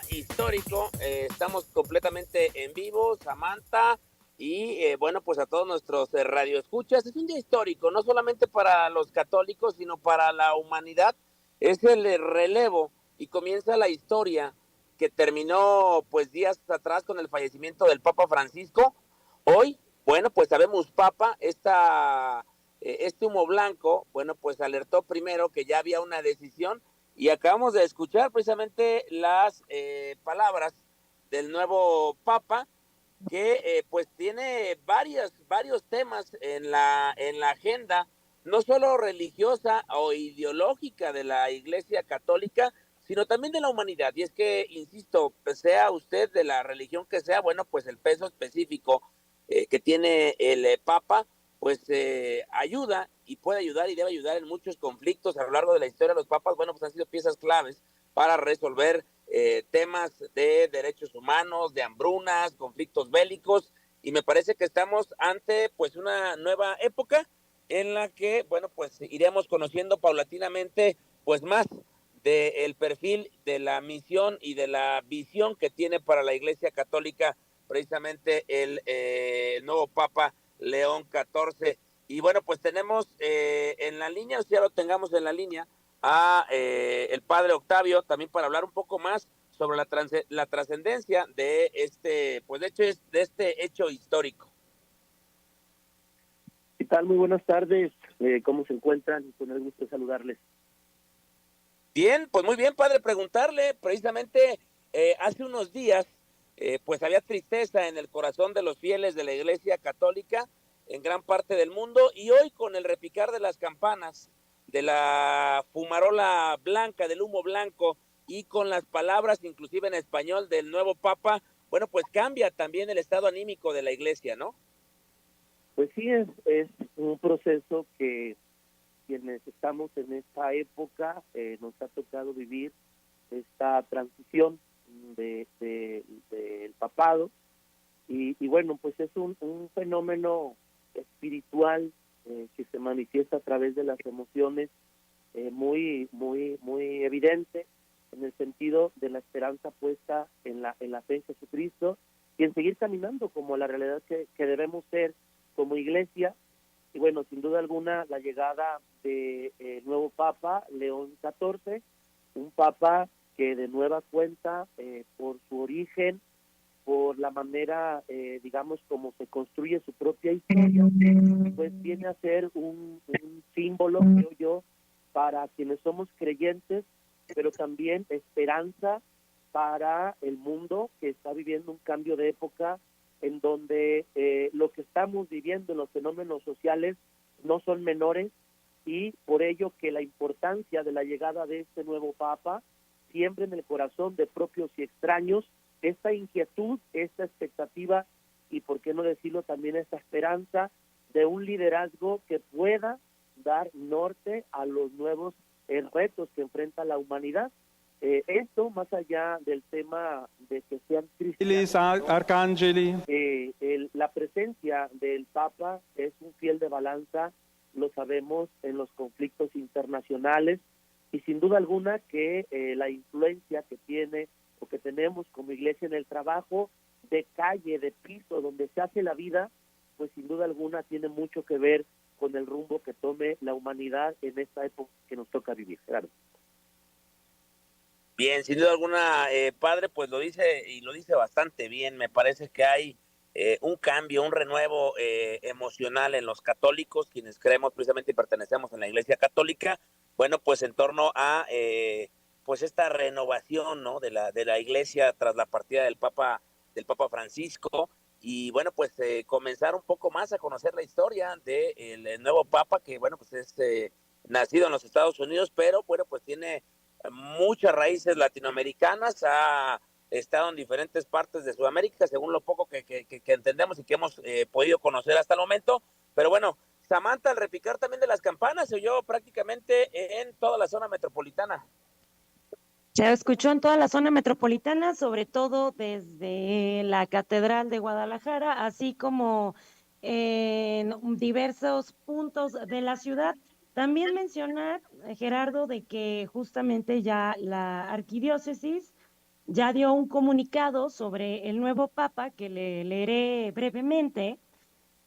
Histórico, estamos completamente en vivo, Samantha, y bueno, pues a todos nuestros radioescuchas. Es un día histórico, no solamente para los católicos, sino para la humanidad. Es el relevo y comienza la historia que terminó pues días atrás con el fallecimiento del Papa Francisco. Hoy, bueno, pues sabemos Papa, este humo blanco, bueno, pues alertó primero que ya había una decisión. Y acabamos de escuchar precisamente las palabras del nuevo Papa, que pues tiene varios temas en la agenda, no solo religiosa o ideológica de la Iglesia Católica, sino también de la humanidad. Y es que, insisto, sea usted de la religión que sea, bueno, pues el peso específico que tiene el Papa, pues ayuda y puede ayudar y debe ayudar en muchos conflictos a lo largo de la historia. Los papas, bueno, pues han sido piezas claves para resolver temas de derechos humanos, de hambrunas, conflictos bélicos, y me parece que estamos ante pues una nueva época en la que, bueno, pues iremos conociendo paulatinamente pues más del perfil de la misión y de la visión que tiene para la Iglesia Católica precisamente el nuevo Papa León XIV. Y bueno, pues tenemos en la línea, o sea, lo tengamos en la línea, a el padre Octavio, también para hablar un poco más sobre la trascendencia de pues de hecho, de este hecho histórico. ¿Qué tal? Muy buenas tardes. ¿Cómo se encuentran? Con el gusto de saludarles. Bien, pues muy bien, padre, preguntarle, precisamente hace unos días, pues había tristeza en el corazón de los fieles de la Iglesia Católica en gran parte del mundo, y hoy con el repicar de las campanas, de la fumarola blanca, del humo blanco, y con las palabras inclusive en español del nuevo Papa, bueno, pues cambia también el estado anímico de la Iglesia, ¿no? Pues sí, es un proceso que quienes estamos en esta época nos ha tocado vivir esta transición del papado, y bueno, pues es un fenómeno espiritual que se manifiesta a través de las emociones, muy evidente, en el sentido de la esperanza puesta en la fe en Jesucristo y en seguir caminando como la realidad que debemos ser como iglesia. Y bueno, sin duda alguna, la llegada del nuevo Papa, León XIV, un Papa que de nueva cuenta, por su origen, por la manera, digamos, como se construye su propia historia, pues viene a ser un símbolo, creo yo, para quienes somos creyentes, pero también esperanza para el mundo que está viviendo un cambio de época en donde lo que estamos viviendo en los fenómenos sociales no son menores, y por ello que la importancia de la llegada de este nuevo Papa siembra en el corazón de propios y extraños esta inquietud, esta expectativa y, por qué no decirlo, también esta esperanza de un liderazgo que pueda dar norte a los nuevos retos que enfrenta la humanidad. Esto, más allá del tema de que sean cristianos, Arcángeli. La presencia del Papa es un fiel de balanza, lo sabemos, en los conflictos internacionales, y sin duda alguna que la influencia que tiene o que tenemos como iglesia en el trabajo de calle, de piso, donde se hace la vida, pues sin duda alguna tiene mucho que ver con el rumbo que tome la humanidad en esta época que nos toca vivir, claro. Bien, sin duda alguna, padre, pues lo dice, y lo dice bastante bien. Me parece que hay un cambio, un renuevo emocional en los católicos, quienes creemos precisamente y pertenecemos en la Iglesia Católica, bueno, pues en torno a pues esta renovación, ¿no?, de la Iglesia tras la partida del Papa Francisco, y bueno, pues comenzar un poco más a conocer la historia del nuevo Papa, que bueno, pues es nacido en los Estados Unidos, pero bueno, pues tiene muchas raíces latinoamericanas, ha estado en diferentes partes de Sudamérica, según lo poco que entendemos y que hemos podido conocer hasta el momento. Pero bueno, Samantha, al repicar también de las campanas, se oyó prácticamente en toda la zona metropolitana. Se escuchó en toda la zona metropolitana, sobre todo desde la Catedral de Guadalajara, así como en diversos puntos de la ciudad. También mencionar, Gerardo, de que justamente ya la arquidiócesis ya dio un comunicado sobre el nuevo papa que le leeré brevemente.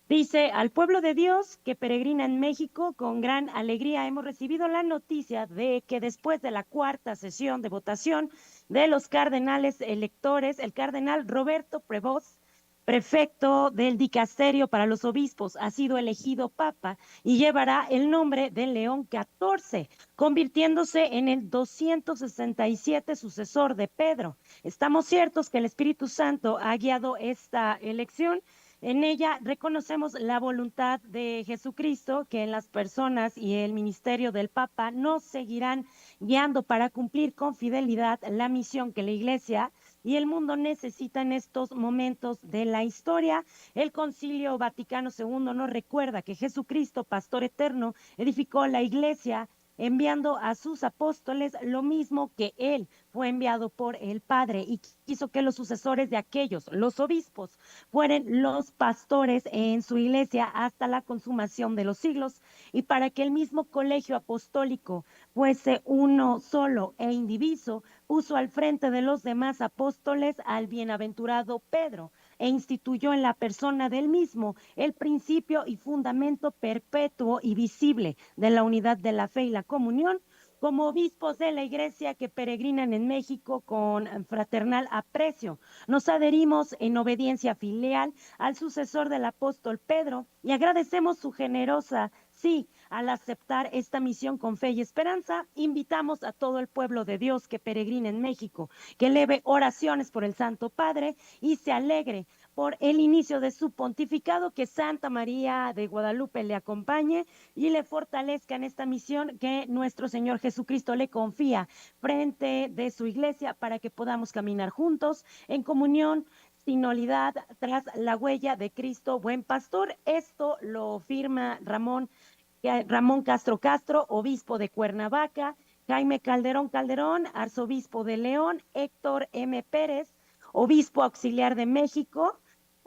Dice: al pueblo de Dios que peregrina en México, con gran alegría hemos recibido la noticia de que después de la cuarta sesión de votación de los cardenales electores, el cardenal Roberto Prevost, prefecto del dicasterio para los obispos, ha sido elegido papa y llevará el nombre de León XIV, convirtiéndose en el 267 sucesor de Pedro. Estamos ciertos que el Espíritu Santo ha guiado esta elección. En ella reconocemos la voluntad de Jesucristo, que en las personas y el ministerio del Papa nos seguirán guiando para cumplir con fidelidad la misión que la Iglesia y el mundo necesitan en estos momentos de la historia. El Concilio Vaticano II nos recuerda que Jesucristo, pastor eterno, edificó la Iglesia enviando a sus apóstoles lo mismo que él fue enviado por el Padre, y quiso que los sucesores de aquellos, los obispos, fueran los pastores en su iglesia hasta la consumación de los siglos, y para que el mismo colegio apostólico fuese uno solo e indiviso, puso al frente de los demás apóstoles al bienaventurado Pedro, e instituyó en la persona del mismo el principio y fundamento perpetuo y visible de la unidad de la fe y la comunión. Como obispos de la Iglesia que peregrinan en México con fraternal aprecio, nos adherimos en obediencia filial al sucesor del apóstol Pedro y agradecemos su generosa sí al aceptar esta misión con fe y esperanza. Invitamos a todo el pueblo de Dios que peregrina en México, que eleve oraciones por el Santo Padre y se alegre por el inicio de su pontificado, que Santa María de Guadalupe le acompañe y le fortalezca en esta misión que nuestro Señor Jesucristo le confía frente de su iglesia, para que podamos caminar juntos en comunión, sin unidad, tras la huella de Cristo buen pastor. Esto lo firma Ramón Castro, obispo de Cuernavaca; Jaime Calderón, arzobispo de León; Héctor M. Pérez, obispo auxiliar de México,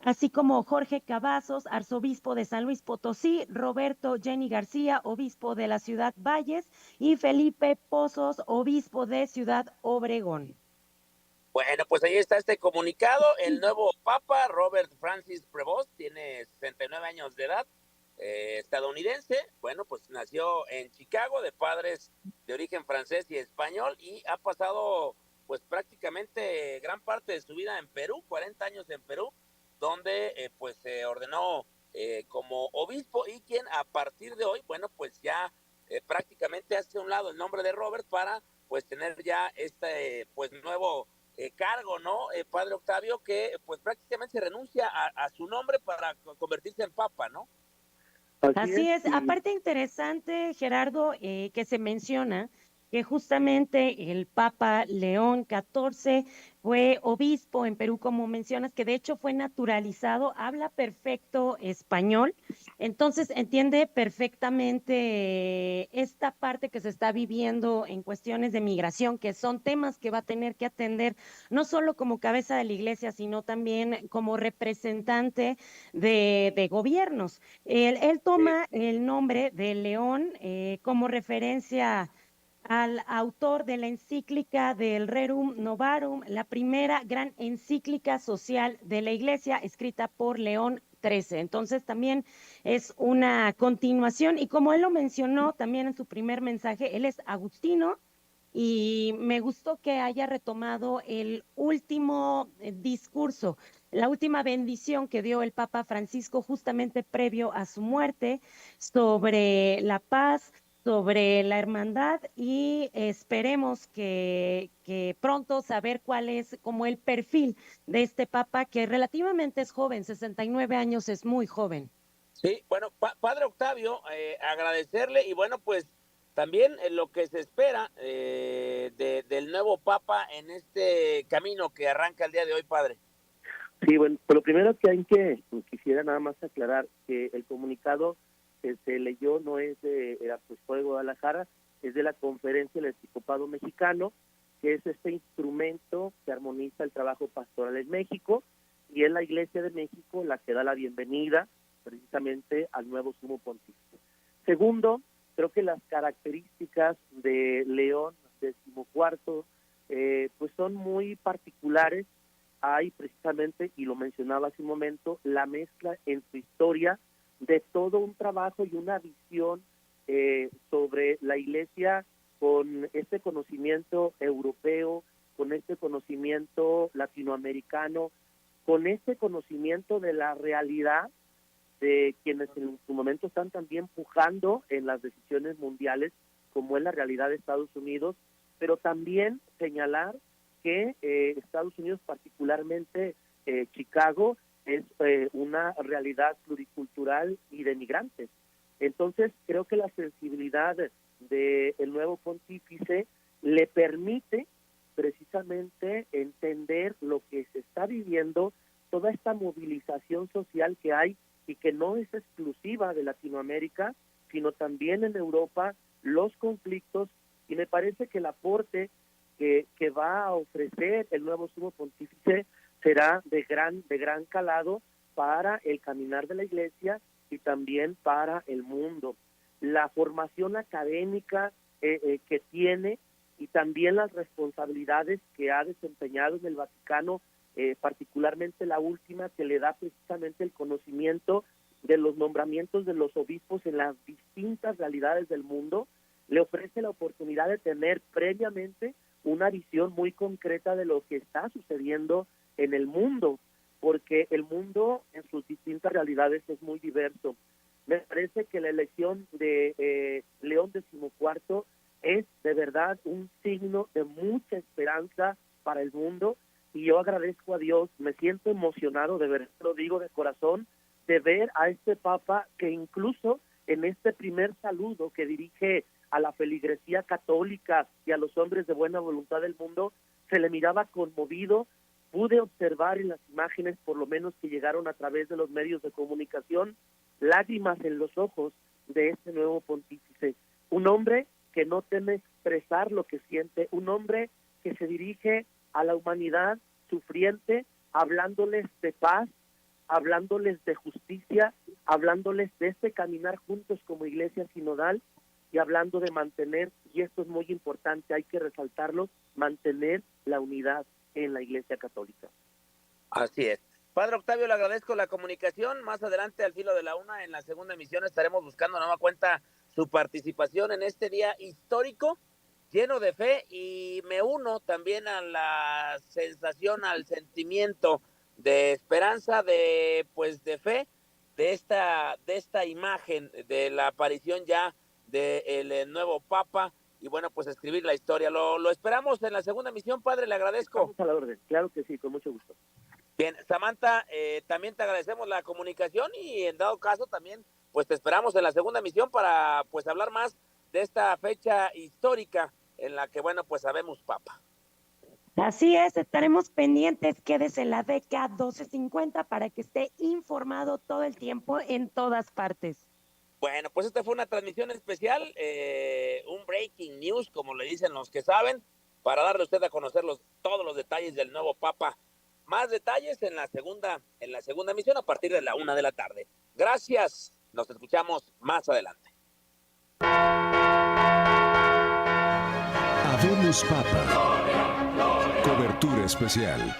así como Jorge Cavazos, arzobispo de San Luis Potosí; Roberto Jenny García, obispo de la ciudad Valles; y Felipe Pozos, obispo de Ciudad Obregón. Bueno, pues ahí está este comunicado. El nuevo Papa, Robert Francis Prevost, tiene 69 años de edad, estadounidense. Bueno, pues nació en Chicago, de padres de origen francés y español, y ha pasado pues prácticamente gran parte de su vida en Perú, 40 años en Perú, donde pues se ordenó como obispo, y quien a partir de hoy, bueno, pues ya prácticamente hace a un lado el nombre de Robert para pues tener ya este pues nuevo cargo, ¿no? Padre Octavio, que pues prácticamente se renuncia a su nombre para convertirse en papa, ¿no? Así es. Aparte interesante, Gerardo, que se menciona que justamente el Papa León XIV fue obispo en Perú, como mencionas, que de hecho fue naturalizado, habla perfecto español, entonces entiende perfectamente esta parte que se está viviendo en cuestiones de migración, que son temas que va a tener que atender no solo como cabeza de la iglesia, sino también como representante de gobiernos. Él toma el nombre de León como referencia al autor de la encíclica del Rerum Novarum, la primera gran encíclica social de la Iglesia, escrita por León XIII. Entonces también es una continuación, y como él lo mencionó también en su primer mensaje, él es agustino, y me gustó que haya retomado el último discurso la última bendición que dio el Papa Francisco justamente previo a su muerte sobre la paz, sobre la hermandad, y esperemos que pronto saber cuál es como el perfil de este Papa, que relativamente es joven, 69 años es muy joven. Sí, bueno, Padre Octavio, agradecerle y bueno, pues también lo que se espera del nuevo Papa en este camino que arranca el día de hoy, Padre. Sí, bueno, pues lo primero quisiera nada más aclarar que el comunicado que se leyó no es de el Arzobispo de Guadalajara, es de la Conferencia del Episcopado Mexicano, que es este instrumento que armoniza el trabajo pastoral en México, y es la Iglesia de México la que da la bienvenida precisamente al nuevo sumo pontífice. Segundo, creo que las características de León XIV pues son muy particulares. Hay precisamente, y lo mencionaba hace un momento, la mezcla en su historia de todo un trabajo y una visión sobre la Iglesia con este conocimiento europeo, con este conocimiento latinoamericano, con este conocimiento de la realidad de quienes en su momento están también pujando en las decisiones mundiales, como es la realidad de Estados Unidos, pero también señalar que Estados Unidos, particularmente Chicago, es una realidad pluricultural y de migrantes. Entonces, creo que la sensibilidad del nuevo pontífice le permite precisamente entender lo que se está viviendo, toda esta movilización social que hay y que no es exclusiva de Latinoamérica, sino también en Europa, los conflictos, y me parece que el aporte que va a ofrecer el nuevo sumo pontífice será de gran calado para el caminar de la Iglesia y también para el mundo. La formación académica que tiene y también las responsabilidades que ha desempeñado en el Vaticano, particularmente la última, que le da precisamente el conocimiento de los nombramientos de los obispos en las distintas realidades del mundo, le ofrece la oportunidad de tener previamente una visión muy concreta de lo que está sucediendo en el mundo, porque el mundo en sus distintas realidades es muy diverso. Me parece que la elección de León XIV es de verdad un signo de mucha esperanza para el mundo, y yo agradezco a Dios, me siento emocionado, de verdad lo digo de corazón, de ver a este Papa que incluso en este primer saludo que dirige a la feligresía católica y a los hombres de buena voluntad del mundo, se le miraba conmovido. Pude observar en las imágenes, por lo menos que llegaron a través de los medios de comunicación, lágrimas en los ojos de este nuevo pontífice. Un hombre que no teme expresar lo que siente, un hombre que se dirige a la humanidad sufriente, hablándoles de paz, hablándoles de justicia, hablándoles de este caminar juntos como iglesia sinodal, y hablando de mantener, y esto es muy importante, hay que resaltarlo, mantener la unidad en la Iglesia Católica. Así es. Padre Octavio, le agradezco la comunicación. Más adelante, al filo de la una, en la segunda emisión, estaremos buscando nueva cuenta su participación en este día histórico, lleno de fe, y me uno también a la sensación, al sentimiento de esperanza, de fe, de esta imagen de la aparición ya del nuevo Papa, y bueno, pues escribir la historia. Lo esperamos en la segunda emisión, Padre, le agradezco. Vamos a la orden, claro que sí, con mucho gusto. Bien, Samantha, también te agradecemos la comunicación, y en dado caso también, pues te esperamos en la segunda emisión para pues hablar más de esta fecha histórica en la que, bueno, pues Habemus Papa. Así es, estaremos pendientes, quédese en la DK 1250 para que esté informado todo el tiempo en todas partes. Bueno, pues esta fue una transmisión especial, un breaking news, como le dicen los que saben, para darle a usted a conocer todos los detalles del nuevo Papa. Más detalles en la segunda emisión a partir de la 1 de la tarde. Gracias, nos escuchamos más adelante. Habemus Papa. Cobertura especial.